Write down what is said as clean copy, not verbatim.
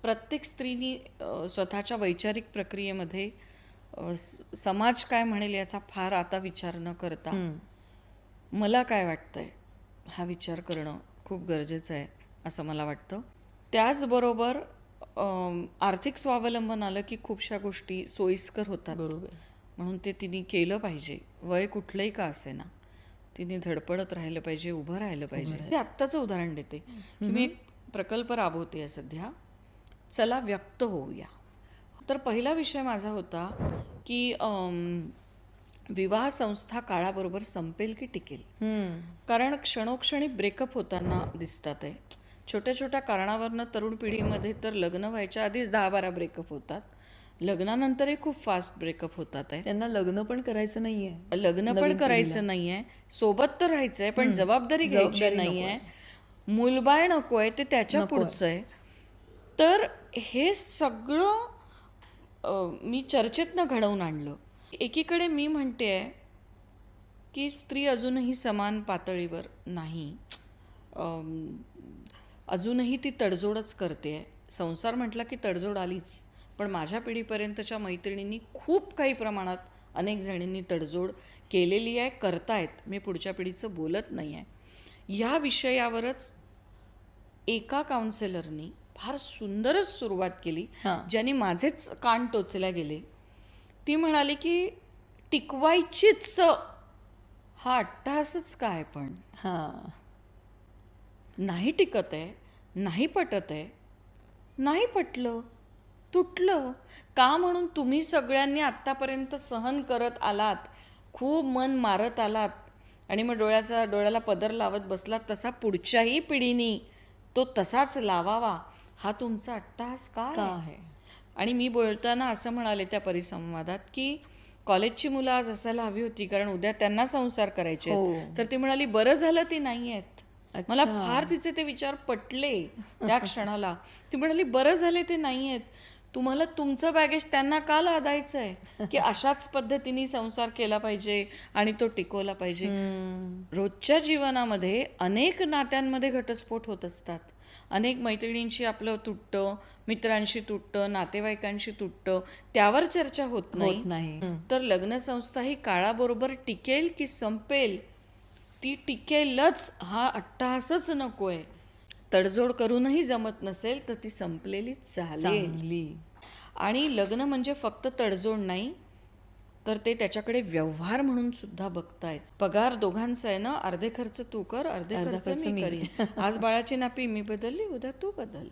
प्रत्येक स्त्रीनी स्वतःच्या वैचारिक प्रक्रियेमध्ये समाज काय म्हणेल याचा फार आता विचार न करता मला काय वाटतंय हा विचार करणं खूप गरजेचं आहे असं मला वाटतं. त्याचबरोबर आर्थिक स्वावलंबन आलं की खूपशा गोष्टी सोयीस्कर होतात. बरोबर. म्हणून ते तिने केलं पाहिजे, वय कुठलंही का असेना. तिने धडपडत राहिलं पाहिजे, उभं राहिलं पाहिजे. हे आत्ताचं उदाहरण देते की मी एक प्रकल्प राबवते आहे सध्या, चला व्यक्त होऊया. तर पहिला विषय माझा होता की विवाह संस्था काळाबरोबर संपेल की टिकेल. कारण क्षणोक्षणी ब्रेकअप होताना दिसतात आहे. छोट्या छोट्या कारणावरनं तरुण पिढीमध्ये तर लग्न व्हायच्या आधीच 10-12 ब्रेकअप होतात, लग्नानंतरही खूप फास्ट ब्रेकअप होतात आहे. त्यांना लग्न पण करायचं नाहीये, लग्न पण करायचं नाहीये, सोबत तर राहायचंय पण जबाबदारी घ्यायची नाहीये, मूलबाळ नको आहे, ते त्याच्या पुढचं आहे. तर हे सगळं मी चर्चेतनं घडवून आणलं. एकीकडे मी म्हणते आहे की स्त्री अजूनही समान पातळीवर नाही, अजूनही ती तडजोडच करते आहे. संसार म्हटला की तडजोड आलीच, पण माझ्या पिढीपर्यंतच्या मैत्रिणींनी खूप काही प्रमाणात अनेक जणींनी तडजोड केलेली आहे, करतायत. मी पुढच्या पिढीचं बोलत नाही आहे. ह्या विषयावरच एका काउन्सिलरनी फार सुंदरच सुरुवात केली, ज्याने माझेच कान टोचल्या गेले. ती म्हणाली की टिकवायचीच हा अट्टहासच काय, पण नाही टिकत आहे, नाही पटत आहे, नाही पटलं, तुटलं का म्हणून तुम्ही सगळ्यांनी आत्तापर्यंत सहन करत आलात, खूप मन मारत आलात आणि मग डोळ्याला पदर लावत बसलात, तसा पुढच्याही पिढीनी तो तसाच लावावा, हा तुमचा अट्टहास का आहे. आणि मी बोलताना असं म्हणाले त्या परिसंवादात की कॉलेजची मुलं आज असायला हवी होती, कारण उद्या त्यांना संसार करायचे. तर ती म्हणाली बरं झालं ती नाही आहेत. मला फार तिचे ते विचार पटले त्या क्षणाला. ती म्हणाली बरं झाले ते नाही आहेत, तुम्हाला तुमचं बॅगेज त्यांना का लादायचं आहे की अशाच पद्धतीने संसार केला पाहिजे आणि तो टिकवला पाहिजे. रोजच्या जीवनामध्ये अनेक नात्यांमध्ये घटस्फोट होत असतात, अनेक मैत्रिणींशी आपलं तुटतं, मित्रांशी तुटतं, नातेवाईकांशी तुटतं, त्यावर चर्चा होत नाही. तर लग्नसंस्था ही काळाबरोबर टिकेल की संपेल, ती टिकेलच हा अट्टहासच नकोय. तडजोड करूनही जमत नसेल तर ती संपलेलीच चालेल. आणि लग्न म्हणजे फक्त तडजोड नाही, तर ते त्याच्याकडे व्यवहार म्हणून सुद्धा बघतायत. पगार दोघांचा आहे ना, अर्धे खर्च तू कर, अर्धे खर्च मी करीन. आज बाळाची नापी मी बदलली, उद्या तू बदल.